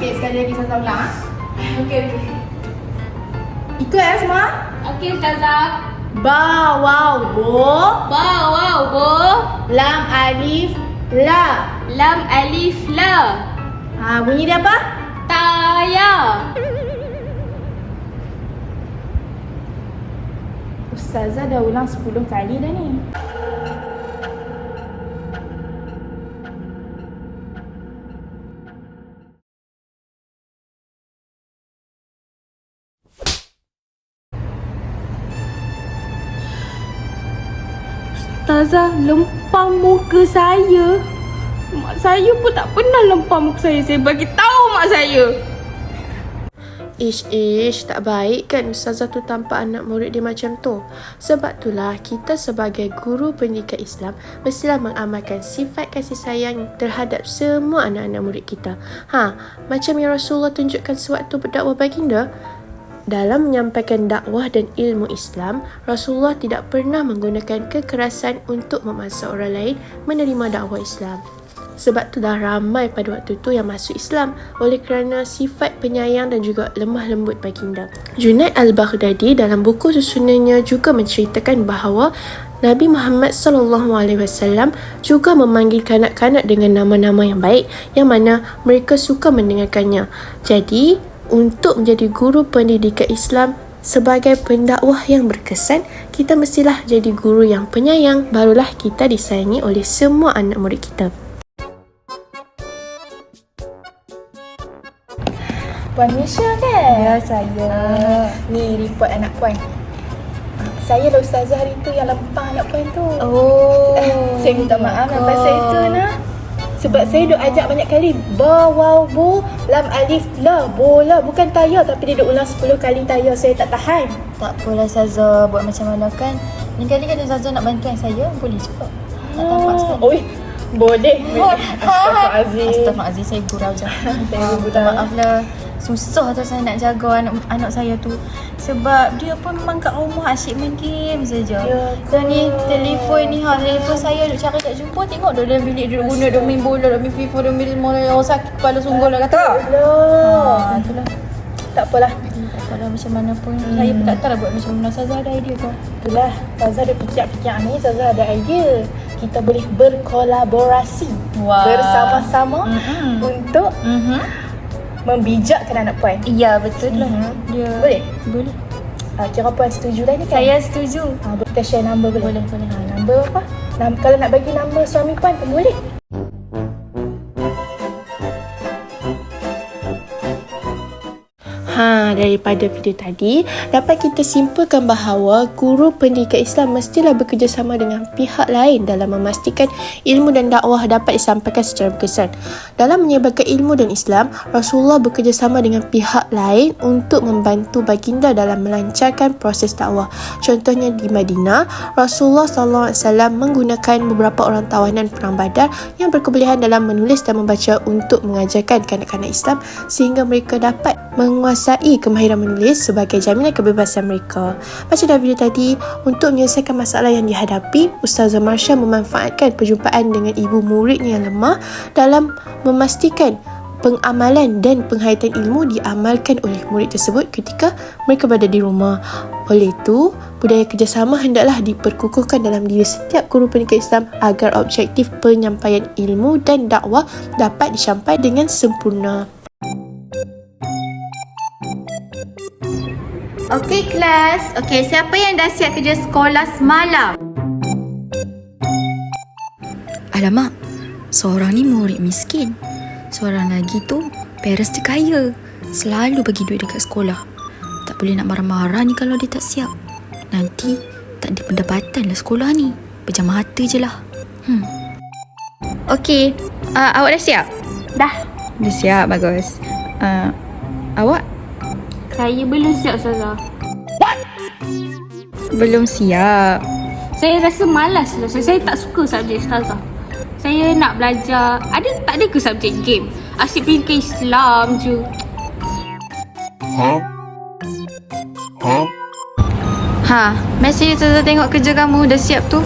sikit sekali lagi Ustazah ulang. Okey. Ikut semua. Okey Ustazah. Ba, waw, bo. Ba, waw, bo. Lam, alif, la. Lam, alif, la. Bunyi dia apa? Taya. Ustazah dah ulang 10 kali dah ni. Ustazah lempam muka saya. Mak saya pun tak pernah lempam muka saya. Saya bagi tahu mak saya. Ish, tak baik kan Ustazah tu tampak anak murid dia macam tu. Sebab itulah kita sebagai guru pendidikan Islam mestilah mengamalkan sifat kasih sayang terhadap semua anak-anak murid kita. Macam yang Rasulullah tunjukkan sewaktu berdakwah baginda. Dalam menyampaikan dakwah dan ilmu Islam, Rasulullah tidak pernah menggunakan kekerasan untuk memaksa orang lain menerima dakwah Islam. Sebab itulah ramai pada waktu itu yang masuk Islam oleh kerana sifat penyayang dan juga lemah lembut baginda. Junaid Al-Baghdadi dalam buku susunannya juga menceritakan bahawa Nabi Muhammad SAW juga memanggil kanak-kanak dengan nama-nama yang baik yang mana mereka suka mendengarkannya. Jadi, untuk menjadi guru pendidikan Islam sebagai pendakwah yang berkesan, kita mestilah jadi guru yang penyayang, barulah kita disayangi oleh semua anak murid kita. Puan Misha kan? Ya, saya. Ni report anak puan. Saya lah Ustazah hari tu yang lempang anak puan tu. Saya minta maaf pasal itu nah. Sebab saya duk ajak banyak kali. Ba, waw, bo, lam, alif, la, bola. Bukan tayar tapi dia duk ulang 10 kali tayar. Saya tak tahan. Tak apalah Ustazah, buat macam mana kan. Lain kali kan Ustazah nak bantuan saya, boleh juga. Tak tampak sekali. Oi, boleh. Astaghfirullahaladzim, saya gurau je. Minta maaf lah. Susah tu saya nak jaga anak saya tu. Sebab dia pun memang kat rumah asyik main game saja. Dan ni telefon ni telefon saya duk cari tak jumpa. Tengok dia dalam bilik dia duk guna, duk main bola, duk main FIFA, duk main semua. Sakit kepala sungguh lah kata. Itulah. Tak apalah. Tak apalah macam mana pun. Saya pun tak tahu lah buat macam mana. Ustazah ada idea ke? Itulah, Ustazah ada fikir-fikir ni, Ustazah ada idea. Kita boleh berkolaborasi bersama-sama untuk membijakkan anak puan. Ya, betul lah. Ya. Boleh? Boleh. Kira puan setuju lah ni kan? Saya setuju. Kita share number boleh? Boleh. Number apa? Kalau nak bagi number suami puan pun boleh. Daripada video tadi, dapat kita simpulkan bahawa guru pendidikan Islam mestilah bekerjasama dengan pihak lain dalam memastikan ilmu dan dakwah dapat disampaikan secara berkesan. Dalam menyebarkan ilmu dan Islam, Rasulullah bekerjasama dengan pihak lain untuk membantu baginda dalam melancarkan proses dakwah. Contohnya di Madinah, Rasulullah SAW menggunakan beberapa orang tawanan perang Badar yang berkebolehan dalam menulis dan membaca untuk mengajarkan kanak-kanak Islam sehingga mereka dapat menguasai kemahiran menulis sebagai jaminan kebebasan mereka. Macam dalam video tadi, untuk menyelesaikan masalah yang dihadapi, Ustazah Marsha memanfaatkan perjumpaan dengan ibu muridnya yang lemah dalam memastikan pengamalan dan penghayatan ilmu diamalkan oleh murid tersebut ketika mereka berada di rumah. Oleh itu, budaya kerjasama hendaklah diperkukuhkan dalam diri setiap guru pendidikan Islam agar objektif penyampaian ilmu dan dakwah dapat dicapai dengan sempurna. Okey kelas. Okey, siapa yang dah siap kerja sekolah semalam? Alamak, seorang ni murid miskin. Seorang lagi tu parents dia kaya. Selalu bagi duit dekat sekolah. Tak boleh nak marah-marah ni kalau dia tak siap. Nanti tak ada pendapatan lah sekolah ni. Berjamah harta je lah. Okey, awak dah siap? Dah siap, bagus. Awak? Saya belum siap Ustazah. Belum siap. Saya rasa malas lah. Saya tak suka subjek Ustazah. Saya nak belajar. Tak ada ke subjek game? Asyik pendidikan Islam je. Mesej Ustazah tengok kerja kamu dah siap tu.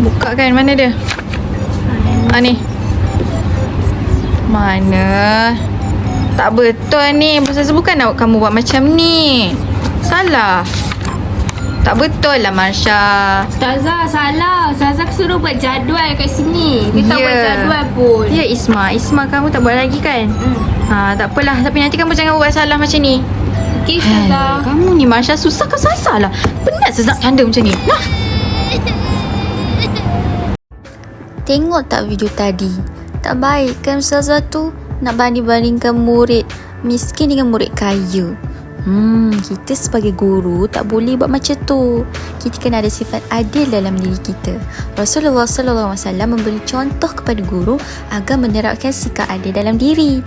Buka kan, mana dia? Ni. Mana? Tak betul ni. Ustazah bukan nak kamu buat macam ni. Salah. Tak betul lah Marsha. Ustazah salah. Ustazah suruh buat jadual kat sini. Dia tak buat jadual pun. Ya Isma. Isma kamu tak buat lagi kan? Tak apalah. Tapi nanti kamu jangan buat salah macam ni. Okey Ustazah. Kamu ni Marsha susah kau salah lah. Penat sezak canda macam ni. Nah. Tengok tak video tadi? Tak baik kan Ustazah tu nak banding-bandingkan murid miskin dengan murid kaya. Kita sebagai guru tak boleh buat macam tu. Kita kena ada sifat adil dalam diri kita. Rasulullah SAW memberi contoh kepada guru agar menerapkan sikap adil dalam diri.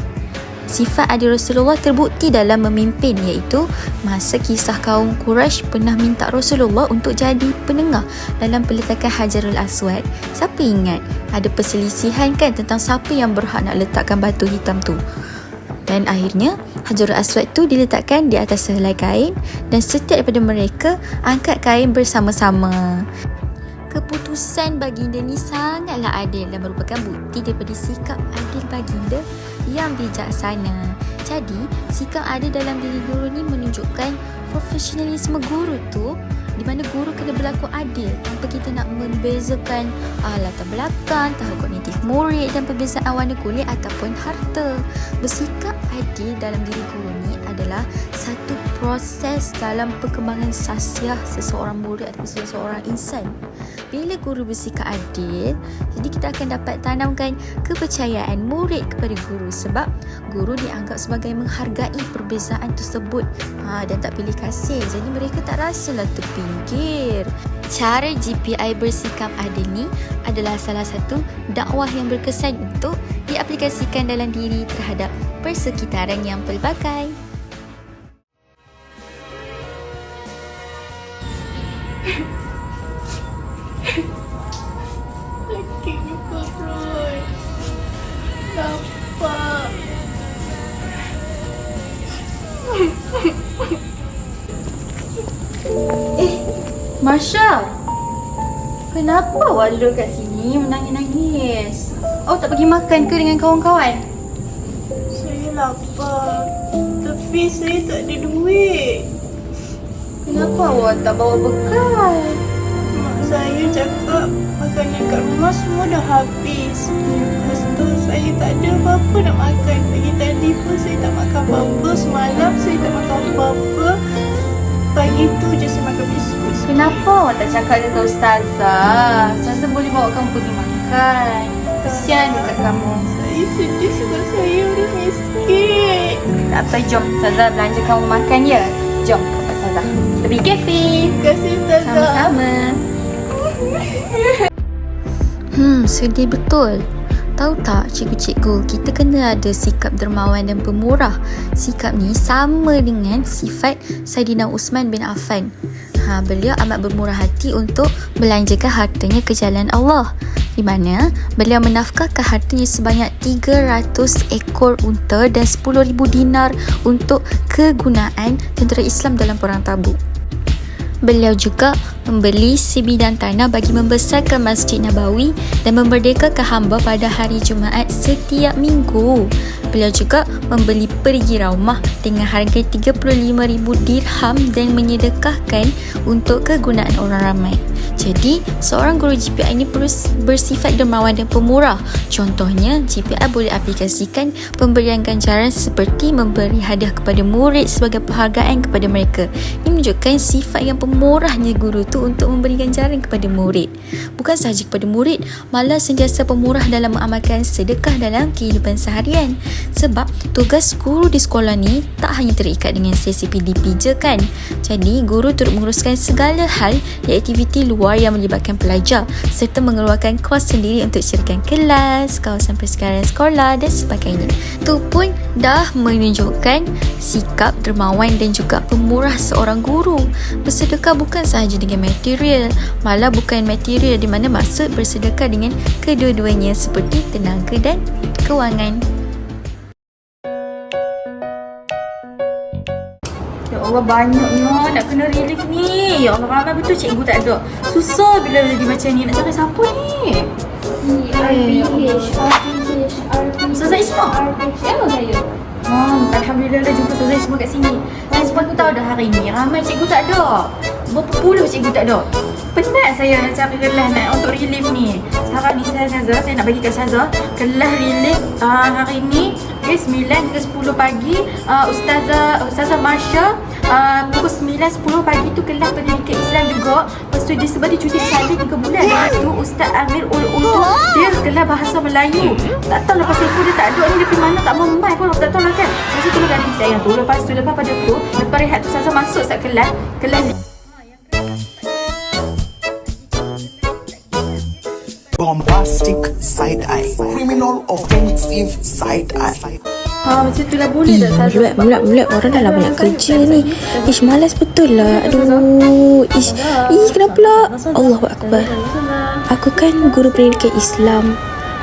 Sifat adil Rasulullah terbukti dalam memimpin, iaitu masa kisah kaum Quraisy pernah minta Rasulullah untuk jadi penengah dalam peletakan Hajarul Aswad. Siapa ingat ada perselisihan kan tentang siapa yang berhak nak letakkan batu hitam tu. Dan akhirnya Hajarul Aswad tu diletakkan di atas sehelai kain dan setiap daripada mereka angkat kain bersama-sama. Keputusan baginda ni sangatlah adil dan merupakan bukti daripada sikap adil baginda yang bijaksana. Jadi, sikap adil dalam diri guru ni menunjukkan profesionalisme guru tu, di mana guru kena berlaku adil tanpa kita nak membezakan latar belakang, tahap kognitif murid dan perbezaan warna kulit ataupun harta. Bersikap adil dalam diri guru ni adalah satu proses dalam perkembangan sasiah seseorang murid atau seseorang insan. Bila guru bersikap adil, jadi kita akan dapat tanamkan kepercayaan murid kepada guru, sebab guru dianggap sebagai menghargai perbezaan tersebut dan tak pilih kasih. Jadi mereka tak rasalah terpinggir. Cara GPI bersikap adil ni adalah salah satu dakwah yang berkesan untuk diaplikasikan dalam diri terhadap persekitaran yang pelbagai. Sakit juga perut. Lapar. Marsha, kenapa awak duduk kat sini menangis-nangis? Awak tak pergi makan ke dengan kawan-kawan? Saya lapar. Tapi saya tak ada duit. Kenapa awak tak bawa bekal? Mak saya cakap makanan kat rumah semua dah habis. Lepas tu saya tak ada apa-apa nak makan. Pagi tadi pun saya tak makan apa-apa. Semalam saya tak makan apa-apa. Pagi tu je saya makan biskut. Kenapa awak tak cakap dengan Ustazah? Ustazah boleh bawa kamu pergi makan. Kesian dekat kamu. Saya sedih sebab saya orang miskin. Tak apa, jom Ustazah belanja kamu makan ya. Jom ke Ustazah. Pergi kafe. Terima kasih Ustazah. Sama-sama. Sedih betul. Tahu tak cikgu-cikgu, kita kena ada sikap dermawan dan pemurah. Sikap ni sama dengan sifat Saidina Uthman bin Affan. Beliau amat bermurah hati untuk belanjakan hartanya ke jalan Allah, di mana beliau menafkahkan hartanya sebanyak 300 ekor unta dan 10,000 dinar untuk kegunaan tentera Islam dalam perang Tabuk. Beliau juga membeli sebidang tanah bagi membesarkan Masjid Nabawi dan memerdekakan hamba pada hari Jumaat setiap minggu. Beliau juga membeli perigi rumah dengan harga 35,000 dirham dan menyedekahkan untuk kegunaan orang ramai. Jadi, seorang guru GPI ini perlu bersifat dermawan dan pemurah. Contohnya, GPI boleh aplikasikan pemberian ganjaran seperti memberi hadiah kepada murid sebagai penghargaan kepada mereka. Ini menunjukkan sifat yang pemurahnya guru tu untuk memberi ganjaran kepada murid. Bukan sahaja kepada murid, malah sentiasa pemurah dalam mengamalkan sedekah dalam kehidupan seharian. Sebab tugas guru di sekolah ni tak hanya terikat dengan sesi PDP je kan. Jadi, guru turut menguruskan segala hal di aktiviti luar yang melibatkan pelajar serta mengeluarkan kos sendiri untuk syarikat kelas, kawasan persekitaran sekolah dan sebagainya. Itu pun dah menunjukkan sikap dermawan dan juga pemurah seorang guru. Bersedekah bukan sahaja dengan material, malah bukan material di mana maksud bersedekah dengan kedua-duanya seperti tenaga dan kewangan. Ya Allah, banyaknya nak kena relief ni. Ya Allah, ramai betul cikgu tak ada. Susah bila jadi macam ni. Nak cakap siapa ni? RBH. Ustazah Isma. Siapa saya? Alhamdulillah dah jumpa Ustazah Isma kat sini. Dan sebab aku tahu dah hari ni ramai cikgu tak ada. Berapa puluh cikgu tak ada. Penat saya nak cari kelas nak untuk relief ni. Sekarang ni saya nak bagi kat Ustazah kelas relief hari ni okay, 9 hingga 10 pagi. Ustazah Marsha pukul 9-10 pagi tu kelas pendidikan Islam juga. Lepas tu dia sebab dia cuti salin 3 bulan. Lepas tu Ustaz Amir Ul dia kelas bahasa Melayu. Tak tahu lepas itu dia tak ada ni, dia pergi mana tak membai pun tak tahu lah kan. Lepas tu tolong ganti saya tu. Lepas pada tu lepas rehat tu Ustazah masuk sat kelas bombastic side eye, criminal offensive side eye. macam tu lah boleh tak Ustazah? Mulat orang dah lah banyak kerja ni. Ish, malas betul lah. Aduh. Ish, kenapa lah? Allahu Akbar. Aku kan guru pendidikan Islam.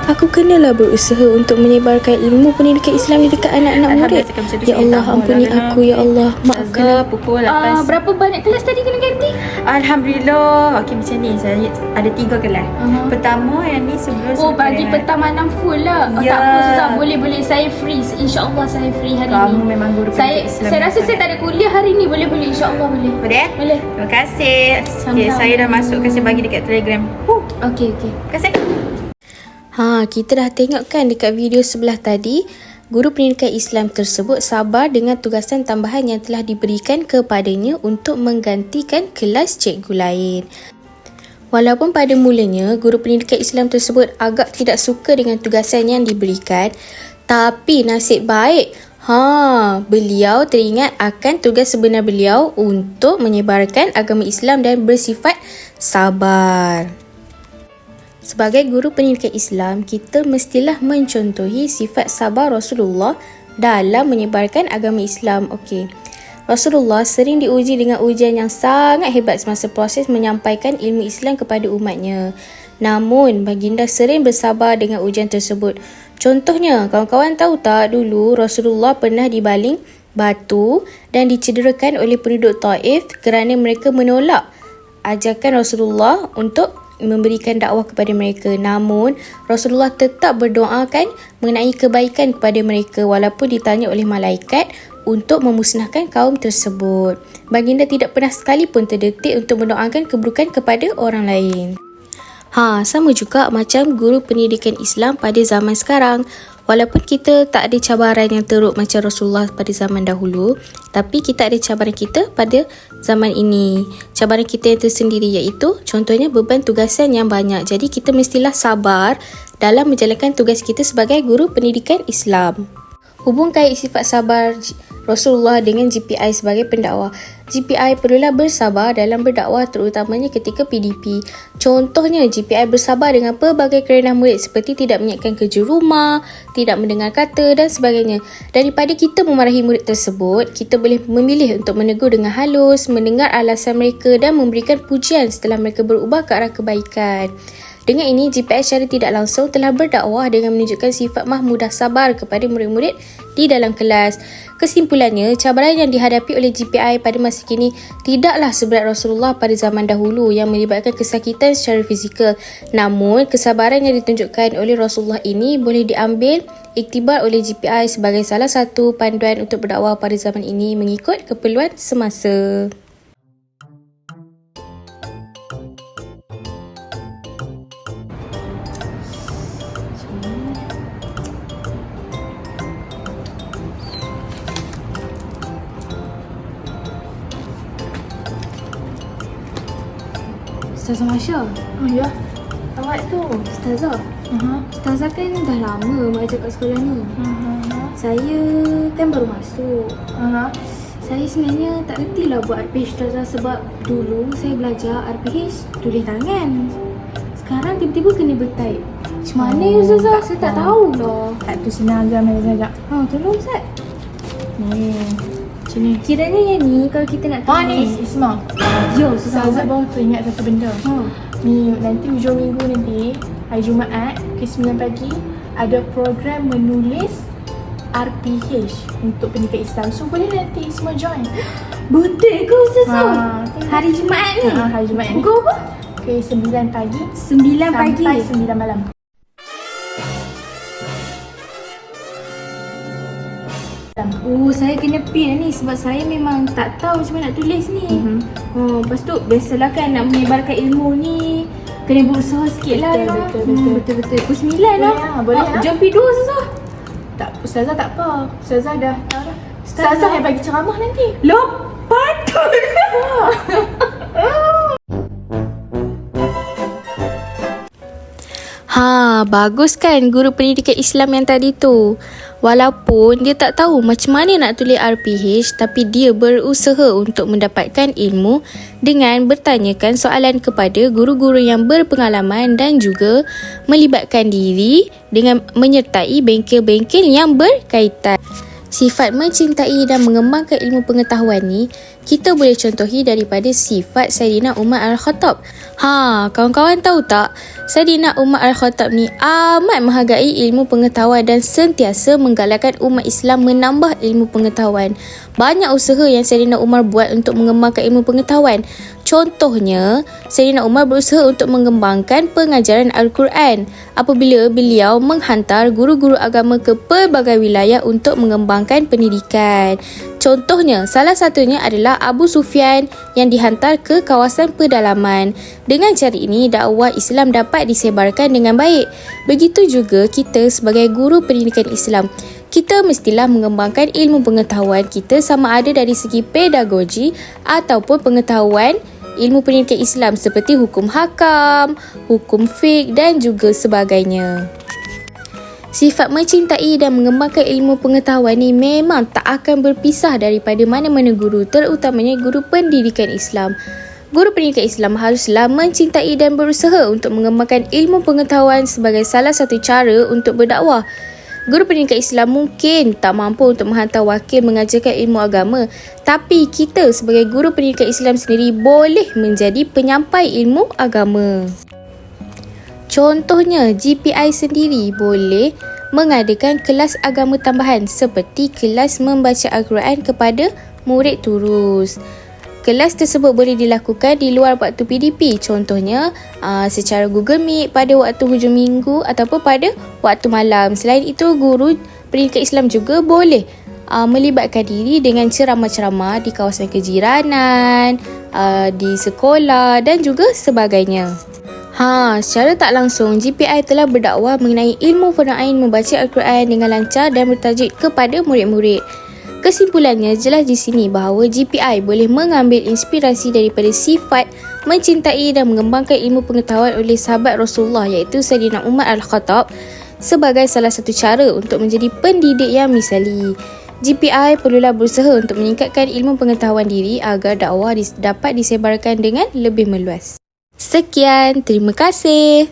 Aku kenalah berusaha untuk menyebarkan ilmu pendidikan Islam di dekat anak-anak murid. Ya Allah, ampuni aku. Ya Allah, maafkan aku. Pukul 8. Berapa banyak kelas tadi kena ganti? Alhamdulillah. Okey macam ni, saya ada 3 kelas. Pertama yang ni sebelum Pagi petang malam full lah. Ya. Tak apa Ustazah, boleh. Saya free. InsyaAllah saya free hari Kamu ni. memang guru pendidikan Islam. Saya rasa saya tak ada kuliah hari ni. Boleh. InsyaAllah boleh. Boleh? Boleh. Terima kasih. Okey, Sama-sama. saya dah masuk, saya bagi dekat Telegram. Okey. Terima kasih. Kita dah tengok kan dekat video sebelah tadi, guru pendidikan Islam tersebut sabar dengan tugasan tambahan yang telah diberikan kepadanya untuk menggantikan kelas cikgu lain. Walaupun pada mulanya guru pendidikan Islam tersebut agak tidak suka dengan tugasan yang diberikan, tapi nasib baik beliau teringat akan tugas sebenar beliau untuk menyebarkan agama Islam dan bersifat sabar. Sebagai guru pendidikan Islam, kita mestilah mencontohi sifat sabar Rasulullah dalam menyebarkan agama Islam. Okey. Rasulullah sering diuji dengan ujian yang sangat hebat semasa proses menyampaikan ilmu Islam kepada umatnya. Namun, baginda sering bersabar dengan ujian tersebut. Contohnya, kawan-kawan tahu tak dulu Rasulullah pernah dibaling batu dan dicederakan oleh penduduk Taif kerana mereka menolak ajakan Rasulullah untuk memberikan dakwah kepada mereka. Namun Rasulullah tetap berdoakan mengenai kebaikan kepada mereka walaupun ditanya oleh malaikat untuk memusnahkan kaum tersebut. Baginda tidak pernah sekalipun terdetik untuk mendoakan keburukan kepada orang lain. Sama juga macam guru pendidikan Islam pada zaman sekarang. Walaupun kita tak ada cabaran yang teruk macam Rasulullah pada zaman dahulu, tapi kita ada cabaran kita pada zaman ini. Cabaran kita yang tersendiri iaitu contohnya beban tugasan yang banyak. Jadi kita mestilah sabar dalam menjalankan tugas kita sebagai guru pendidikan Islam. Hubung kait sifat sabar Rasulullah dengan GPI sebagai pendakwah. GPI perlulah bersabar dalam berdakwah terutamanya ketika PDP. Contohnya, GPI bersabar dengan pelbagai kerenah murid seperti tidak menyiapkan kerja rumah, tidak mendengar kata dan sebagainya. Daripada kita memarahi murid tersebut, kita boleh memilih untuk menegur dengan halus, mendengar alasan mereka dan memberikan pujian setelah mereka berubah ke arah kebaikan. Dengan ini, GPI secara tidak langsung telah berdakwah dengan menunjukkan sifat mahmudah sabar kepada murid-murid di dalam kelas. Kesimpulannya, cabaran yang dihadapi oleh GPI pada masa kini tidaklah seberat Rasulullah pada zaman dahulu yang melibatkan kesakitan secara fizikal. Namun, kesabaran yang ditunjukkan oleh Rasulullah ini boleh diambil iktibar oleh GPI sebagai salah satu panduan untuk berdakwah pada zaman ini mengikut keperluan semasa. Ustazah Marsha. Oh ya, awak tu. Ustazah. Ustazah kan dah lama mengajar kat sekolah ni. Saya kan baru masuk. Saya sebenarnya tak reti lah buat RPH Ustazah sebab dulu saya belajar RPH tulis tangan. Sekarang tiba-tiba kena bertype. Macam mana ya Ustazah? Saya tak tahu lah. Tak tu senang agak main sekejap. Tolong Ustaz. Ni, macam ni. Kiranya yang ni kalau kita nak tulis. Ni, Isma. Ya Ustazah. Ustazah baru teringat satu benda. Ni, nanti hujung minggu nanti, hari Jumaat, pukul 9 pagi, ada program menulis RPH untuk pendidikan Islam. So, boleh nanti semua join. Betul ke Ustazah? Hari Jumaat ni? Hari Jumaat ni. Pukul apa? Pukul 9 pagi 9 pagi. sampai 9 malam. Saya kena pin ni sebab saya memang tak tahu macam mana nak tulis ni. Lepas tu biasalah kan nak menyebarkan ilmu ni kena berusaha sikit lah. Betul. Pukul 9 lah. Boleh lah. Jom pergi 2 Ustazah. Tak, Ustazah tak apa. Ustazah dah tahu dah. Ustazah yang bagi ceramah nanti. Loh, patut. Bagus kan guru pendidikan Islam yang tadi tu. Walaupun dia tak tahu macam mana nak tulis RPH, tapi dia berusaha untuk mendapatkan ilmu dengan bertanyakan soalan kepada guru-guru yang berpengalaman dan juga melibatkan diri dengan menyertai bengkel-bengkel yang berkaitan. Sifat mencintai dan mengembangkan ilmu pengetahuan ni kita boleh contohi daripada sifat Saidina Umar Al-Khattab. Kawan-kawan tahu tak, Saidina Umar Al-Khattab ni amat menghargai ilmu pengetahuan dan sentiasa menggalakkan umat Islam menambah ilmu pengetahuan. Banyak usaha yang Saidina Umar buat untuk mengembangkan ilmu pengetahuan. Contohnya, Saidina Umar berusaha untuk mengembangkan pengajaran Al-Quran apabila beliau menghantar guru-guru agama ke pelbagai wilayah untuk mengembangkan pendidikan. Contohnya, salah satunya adalah Abu Sufyan yang dihantar ke kawasan pedalaman. Dengan cara ini, dakwah Islam dapat disebarkan dengan baik. Begitu juga kita sebagai guru pendidikan Islam. Kita mestilah mengembangkan ilmu pengetahuan kita sama ada dari segi pedagogi ataupun pengetahuan ilmu pendidikan Islam seperti hukum hakam, hukum fiqh dan juga sebagainya. Sifat mencintai dan mengembangkan ilmu pengetahuan ni memang tak akan berpisah daripada mana-mana guru, terutamanya guru pendidikan Islam. Guru pendidikan Islam haruslah mencintai dan berusaha untuk mengembangkan ilmu pengetahuan sebagai salah satu cara untuk berdakwah. Guru pendidikan Islam mungkin tak mampu untuk menghantar wakil mengajarkan ilmu agama, tapi kita sebagai guru pendidikan Islam sendiri boleh menjadi penyampai ilmu agama. Contohnya, GPI sendiri boleh mengadakan kelas agama tambahan seperti kelas membaca Al-Quran kepada murid turus. Kelas tersebut boleh dilakukan di luar waktu PDP, contohnya secara Google Meet pada waktu hujung minggu ataupun pada waktu malam. Selain itu, guru pendidikan Islam juga boleh melibatkan diri dengan ceramah-ceramah di kawasan kejiranan, di sekolah dan juga sebagainya. Secara tak langsung, GPI telah berdakwah mengenai ilmu Fardhu membaca Al-Quran dengan lancar dan bertajwid kepada murid-murid. Kesimpulannya jelas di sini bahawa GPI boleh mengambil inspirasi daripada sifat mencintai dan mengembangkan ilmu pengetahuan oleh sahabat Rasulullah iaitu Saidina Umar Al-Khattab sebagai salah satu cara untuk menjadi pendidik yang misali. GPI perlulah berusaha untuk meningkatkan ilmu pengetahuan diri agar dakwah dapat disebarkan dengan lebih meluas. Sekian, terima kasih.